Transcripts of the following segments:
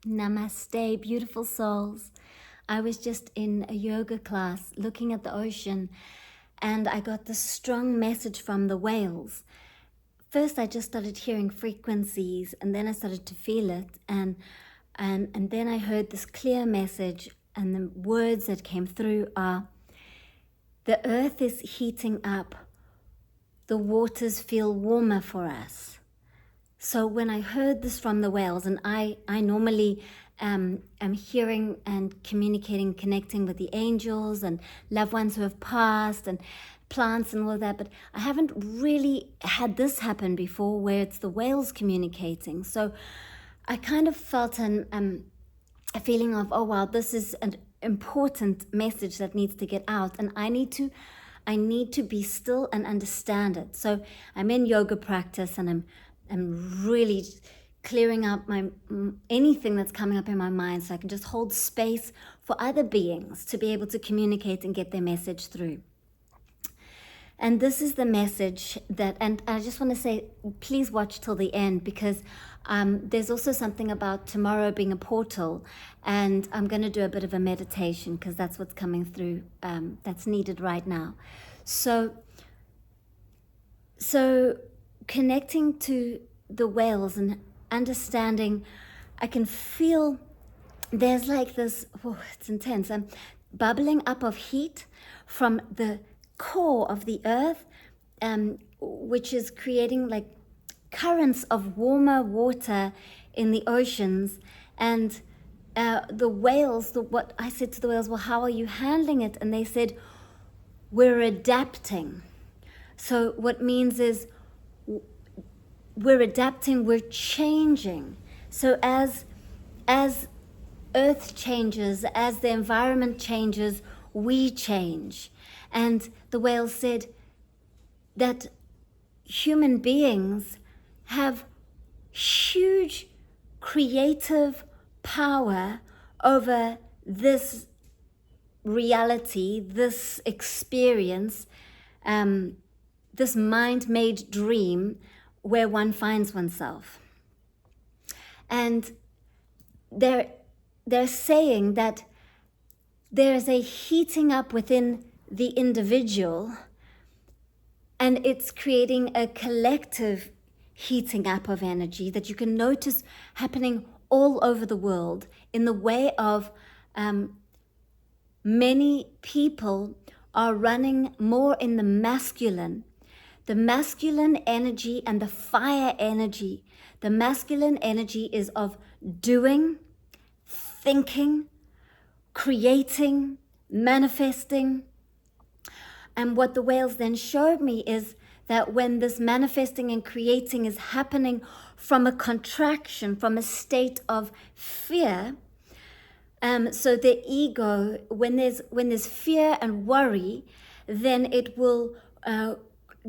Namaste, beautiful souls. I was just in a yoga class looking at the ocean, and I got this strong message from the whales. First, I just started hearing frequencies, and then I started to feel it, and then I heard this clear message, and the words that came through are, the earth is heating up, the waters feel warmer for us. So when I heard this from the whales, and I normally am hearing and communicating, connecting with the angels and loved ones who have passed and plants and all of that, but I haven't really had this happen before where it's the whales communicating. So I kind of felt a feeling of, oh wow, this is an important message that needs to get out, and I need to be still and understand it. So I'm in yoga practice, and I'm really clearing up anything that's coming up in my mind, so I can just hold space for other beings to be able to communicate and get their message through. And this is the message that, and I just want to say, please watch till the end, because there's also something about tomorrow being a portal, and I'm going to do a bit of a meditation because that's what's coming through, that's needed right now. So connecting to the whales and understanding, I can feel there's like this, it's intense, bubbling up of heat from the core of the earth, which is creating like currents of warmer water in the oceans. And the whales, what I said to the whales, well, how are you handling it? And they said, we're adapting. So what means is we're adapting, we're changing. So as earth changes, as the environment changes, we change. And the whale said that human beings have huge creative power over this reality, this experience, this mind-made dream where one finds oneself. And they're saying that there's a heating up within the individual, and it's creating a collective heating up of energy that you can notice happening all over the world in the way of many people are running more in the masculine energy and the fire energy. The masculine energy is of doing, thinking, creating, manifesting. And what the whales then showed me is that when this manifesting and creating is happening from a contraction, from a state of fear, so the ego, when there's fear and worry, then it will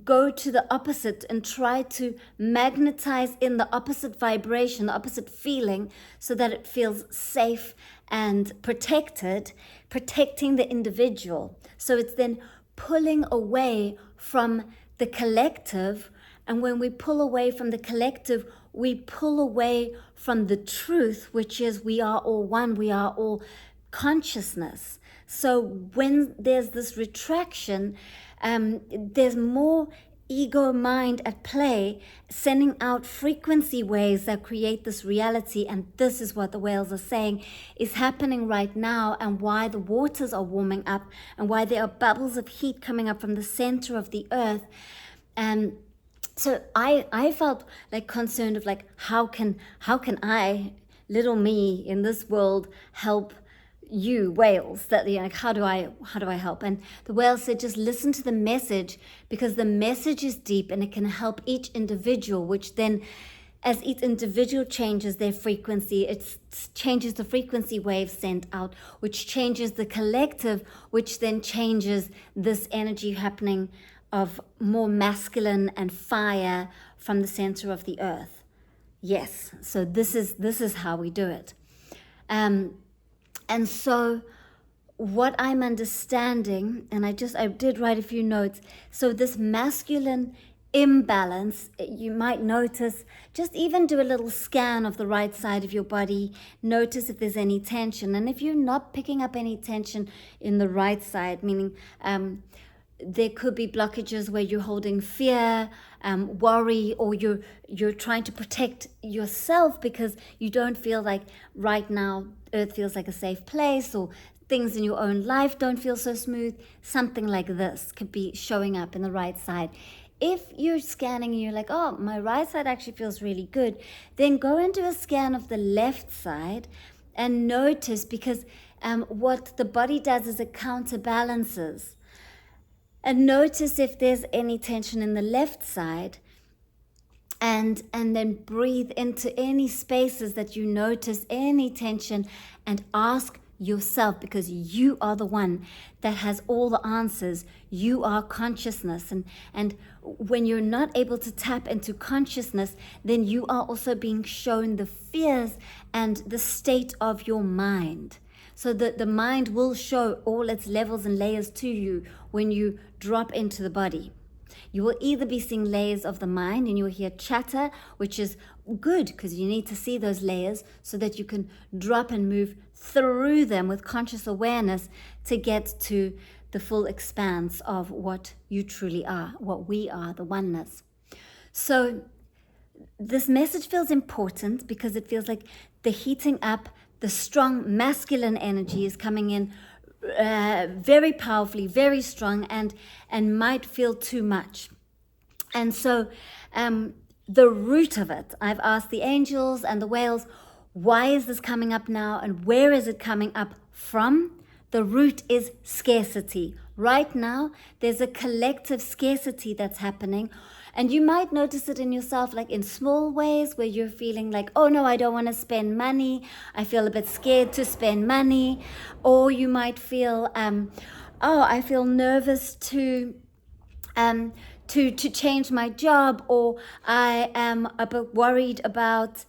go to the opposite and try to magnetize in the opposite vibration, the opposite feeling, so that it feels safe and protecting the individual. So it's then pulling away from the collective, and when we pull away from the collective, we pull away from the truth, which is we are all one, we are all consciousness. So when there's this retraction, there's more ego mind at play, sending out frequency waves that create this reality. And this is what the whales are saying is happening right now, and why the waters are warming up, and why there are bubbles of heat coming up from the center of the earth. And so I felt like concerned of like, how can I, little me in this world, help you whales? That, you know, like, how do I help? And the whale said, just listen to the message, because the message is deep and it can help each individual, which then as each individual changes their frequency, it changes the frequency wave sent out, which changes the collective, which then changes this energy happening of more masculine and fire from the center of the earth. Yes, so this is how we do it. And so what I'm understanding, and I did write a few notes, so this masculine imbalance, you might notice, just even do a little scan of the right side of your body. Notice if there's any tension. And if you're not picking up any tension in the right side, meaning there could be blockages where you're holding fear, worry, or you're trying to protect yourself because you don't feel like right now Earth feels like a safe place, or things in your own life don't feel so smooth. Something like this could be showing up in the right side. If you're scanning and you're like, oh, my right side actually feels really good, then go and do a scan of the left side and notice, because what the body does is it counterbalances. And notice if there's any tension in the left side, and then breathe into any spaces that you notice any tension, and ask yourself, because you are the one that has all the answers. You are consciousness, and when you're not able to tap into consciousness, then you are also being shown the fears and the state of your mind. So that the mind will show all its levels and layers to you when you drop into the body. You will either be seeing layers of the mind, and you'll hear chatter, which is good because you need to see those layers so that you can drop and move through them with conscious awareness to get to the full expanse of what you truly are, what we are, the oneness. So this message feels important because it feels like the heating up, the strong masculine energy is coming in very powerfully, very strong, and might feel too much. And so the root of it, I've asked the angels and the whales, why is this coming up now, and where is it coming up from? The root is scarcity. Right now, there's a collective scarcity that's happening. And you might notice it in yourself, like in small ways where you're feeling like, oh no, I don't want to spend money. I feel a bit scared to spend money. Or you might feel, I feel nervous to change my job, or I am a bit worried about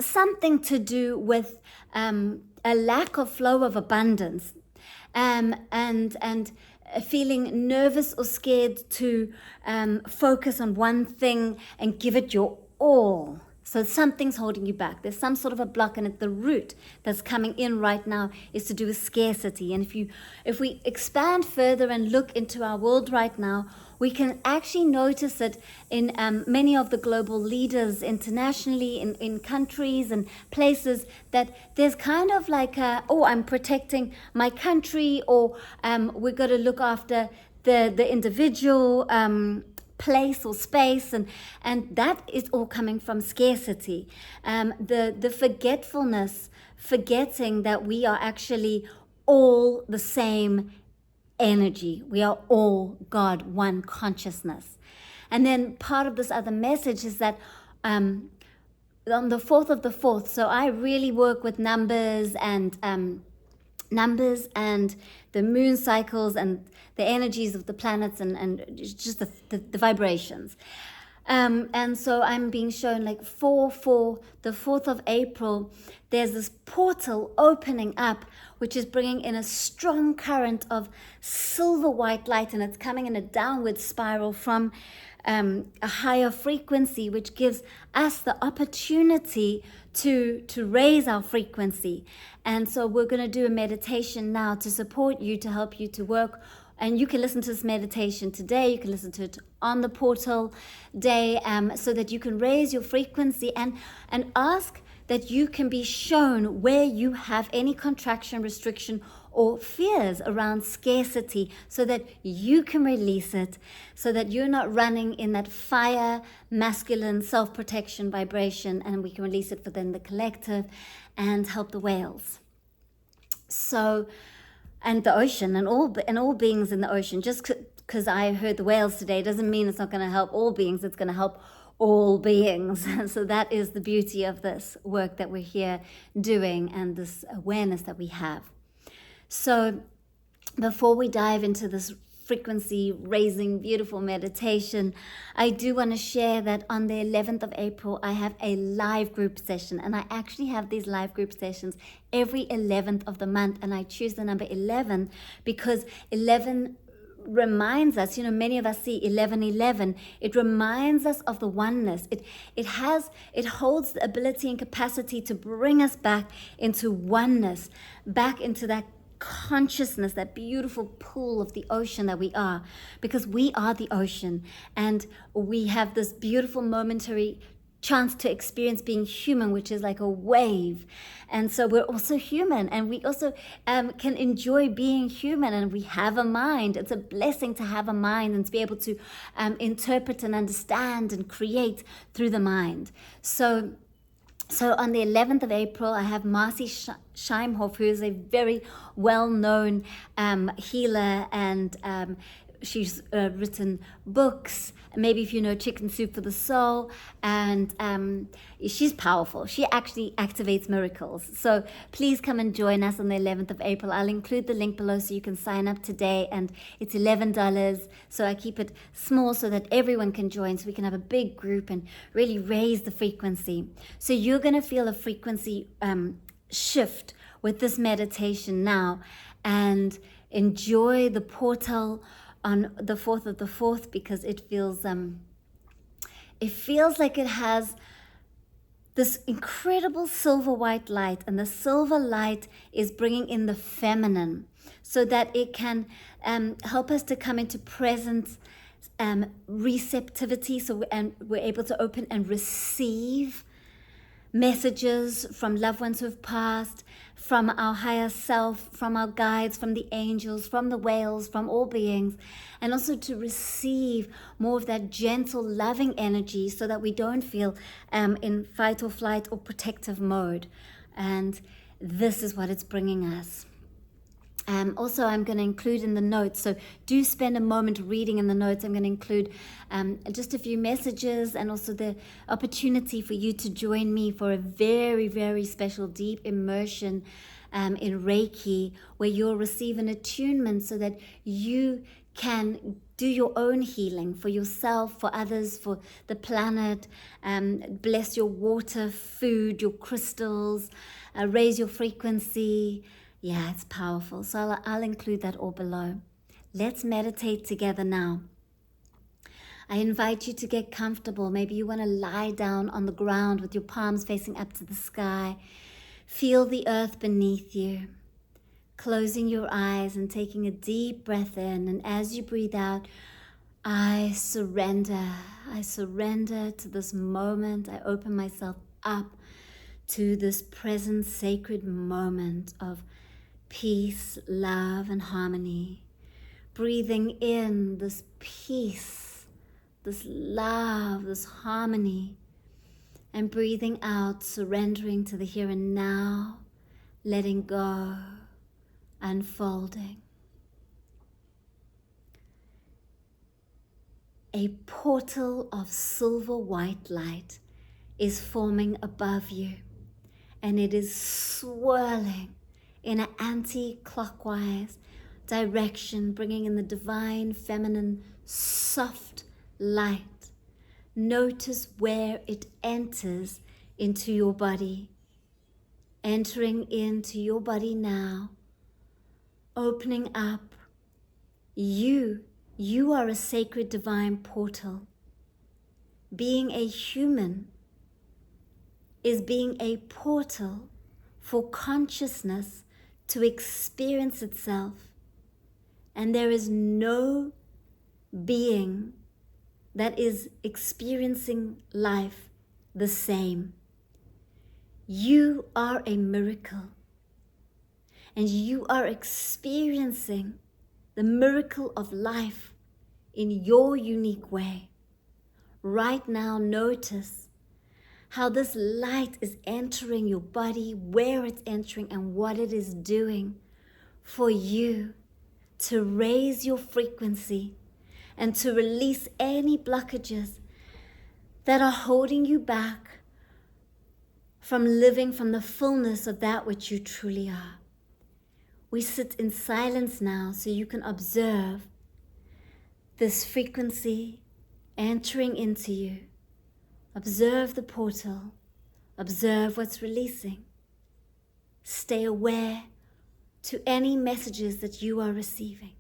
something to do with a lack of flow of abundance, and feeling nervous or scared to focus on one thing and give it your all. So something's holding you back. There's some sort of a block, and at the root that's coming in right now is to do with scarcity. And if we expand further and look into our world right now, we can actually notice it in many of the global leaders internationally, in countries and places, that there's kind of like I'm protecting my country, or we've got to look after the individual place or space, and that is all coming from scarcity. The forgetfulness, forgetting that we are actually all the same energy. We are all God, one consciousness. And then part of this other message is that on the 4th of the 4th, so I really work with numbers and the moon cycles and the energies of the planets and just the vibrations. And so I'm being shown like for the 4th of April, there's this portal opening up, which is bringing in a strong current of silver white light, and it's coming in a downward spiral from a higher frequency, which gives us the opportunity to raise our frequency. And so we're going to do a meditation now to support you, to help you to work. And you can listen to this meditation today. You can listen to it on the portal day, so that you can raise your frequency and ask that you can be shown where you have any contraction, restriction, or fears around scarcity, so that you can release it, so that you're not running in that fire, masculine, self-protection vibration, and we can release it within the collective and help the whales. So, and the ocean, and all beings in the ocean. Just because I heard the whales today doesn't mean it's not going to help all beings. It's going to help all beings. So that is the beauty of this work that we're here doing, and this awareness that we have. So before we dive into this frequency raising beautiful meditation, I do want to share that on the 11th of April I have a live group session, and I actually have these live group sessions every 11th of the month, and I choose the number 11 because 11 reminds us, many of us see 11:11. It reminds us of the oneness. It holds the ability and capacity to bring us back into oneness, back into that consciousness, that beautiful pool of the ocean that we are, because we are the ocean, and we have this beautiful momentary chance to experience being human, which is like a wave. And so we're also human, and we also can enjoy being human, and we have a mind. It's a blessing to have a mind and to be able to interpret and understand and create through the mind. So on the 11th of April, I have Marcy Scheimhoff, who is a very well-known healer, and she's written books. Maybe if you know Chicken Soup for the Soul, and she's powerful. She actually activates miracles. So please come and join us on the 11th of April. I'll include the link below so you can sign up today, and it's $11. So I keep it small so that everyone can join, so we can have a big group and really raise the frequency. So you're going to feel a frequency shift with this meditation now, and enjoy the portal on the 4th of the 4th, because it feels like it has this incredible silver white light, and the silver light is bringing in the feminine so that it can help us to come into presence, receptivity, and we're able to open and receive messages from loved ones who have passed, from our higher self, from our guides, from the angels, from the whales, from all beings, and also to receive more of that gentle, loving energy so that we don't feel in fight or flight or protective mode. And this is what it's bringing us. Also, I'm going to include in the notes, so do spend a moment reading in the notes. I'm going to include just a few messages, and also the opportunity for you to join me for a very, very special deep immersion in Reiki, where you'll receive an attunement so that you can do your own healing for yourself, for others, for the planet, bless your water, food, your crystals, raise your frequency. Yeah, it's powerful. So I'll include that all below. Let's meditate together now. I invite you to get comfortable. Maybe you want to lie down on the ground with your palms facing up to the sky. Feel the earth beneath you. Closing your eyes and taking a deep breath in. And as you breathe out, I surrender. I surrender to this moment. I open myself up to this present sacred moment of peace, love, and harmony. Breathing in this peace, this love, this harmony, and breathing out, surrendering to the here and now, letting go, unfolding. A portal of silver white light is forming above you, and it is swirling in an anti-clockwise direction, bringing in the divine, feminine, soft light. Notice where it enters into your body, entering into your body now, opening up. You are a sacred divine portal. Being a human is being a portal for consciousness to experience itself. And there is no being that is experiencing life the same. You are a miracle, and you are experiencing the miracle of life in your unique way. Right now, notice how this light is entering your body, where it's entering, and what it is doing for you to raise your frequency and to release any blockages that are holding you back from living from the fullness of that which you truly are. We sit in silence now so you can observe this frequency entering into you. Observe the portal. Observe what's releasing. Stay aware to any messages that you are receiving.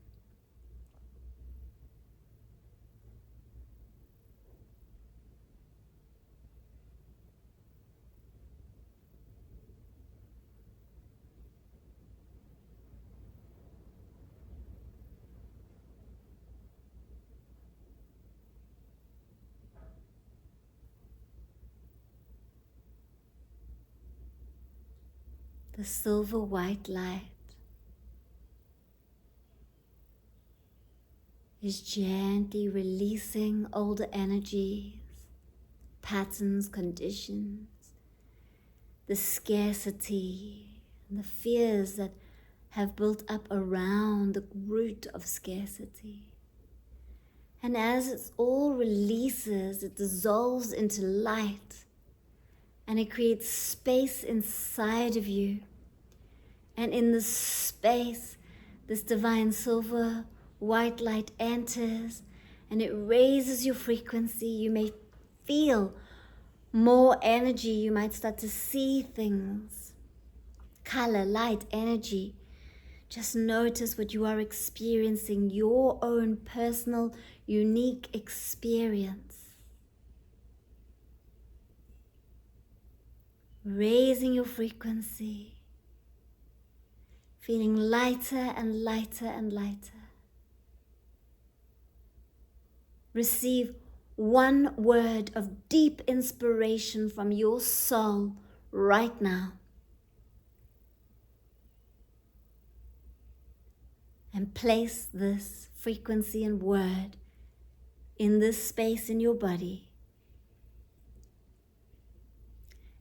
the silver white light is gently releasing older energies, patterns, conditions, the scarcity and the fears that have built up around the root of scarcity. And as it all releases, it dissolves into light and it creates space inside of you. And in this space, this divine silver white light enters and it raises your frequency. You may feel more energy. You might start to see things, color, light, energy. Just notice what you are experiencing, your own personal, unique experience. Raising your frequency, feeling lighter and lighter and lighter. Receive one word of deep inspiration from your soul right now. And place this frequency and word in this space in your body.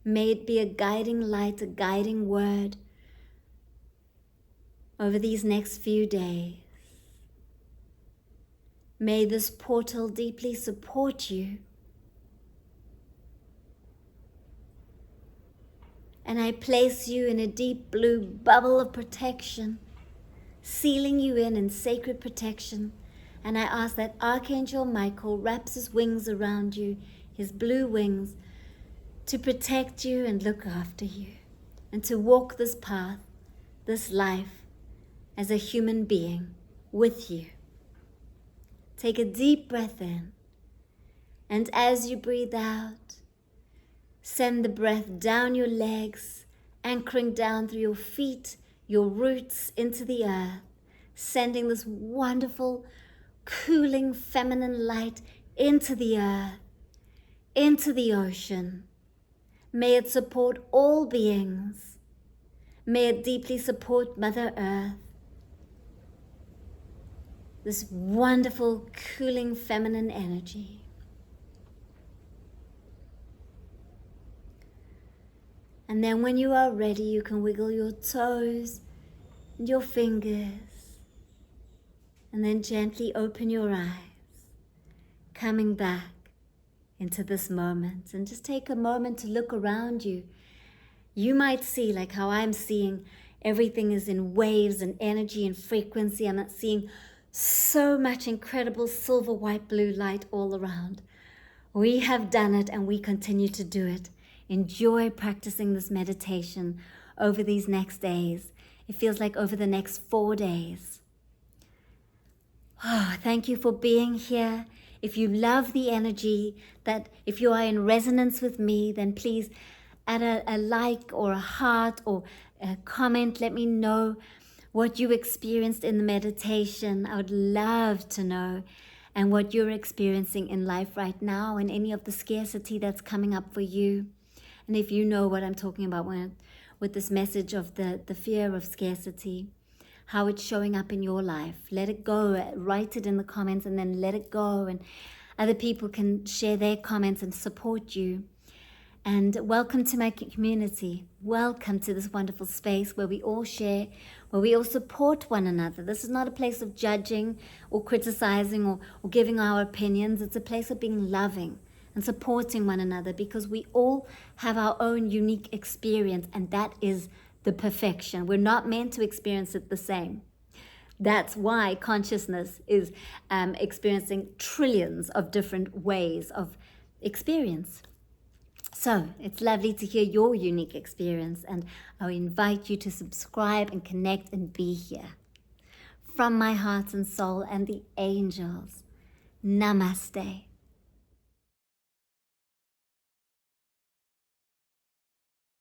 May it be a guiding light, a guiding word over these next few days. May this portal deeply support you. And I place you in a deep blue bubble of protection, sealing you in sacred protection. And I ask that Archangel Michael wraps his wings around you, his blue wings, to protect you and look after you, and to walk this path, this life, as a human being with you. Take a deep breath in, and as you breathe out, send the breath down your legs, anchoring down through your feet, your roots into the earth, sending this wonderful, cooling, feminine light into the earth, into the ocean. May it support all beings. May it deeply support Mother Earth. This wonderful, cooling, feminine energy. And then when you are ready, you can wiggle your toes and your fingers. And then gently open your eyes, coming back into this moment. And just take a moment to look around you. You might see, like how I'm seeing, everything is in waves and energy and frequency. I'm not seeing so much incredible silver, white, blue light all around. We have done it and we continue to do it. Enjoy practicing this meditation over these next days. It feels like over the next 4 days. Oh, thank you for being here. If you love the energy, that if you are in resonance with me, then please add a like or a heart or a comment. Let me know what you experienced in the meditation. I would love to know, and what you're experiencing in life right now, and any of the scarcity that's coming up for you. And if you know what I'm talking about with this message of the fear of scarcity, how it's showing up in your life, let it go. Write it in the comments and then let it go, and other people can share their comments and support you. And welcome to my community. Welcome to this wonderful space where we all share, where we all support one another. This is not a place of judging or criticizing or giving our opinions. It's a place of being loving and supporting one another, because we all have our own unique experience, and that is the perfection. We're not meant to experience it the same. That's why consciousness is experiencing trillions of different ways of experience. So it's lovely to hear your unique experience, and I invite you to subscribe and connect and be here. From my heart and soul and the angels, namaste.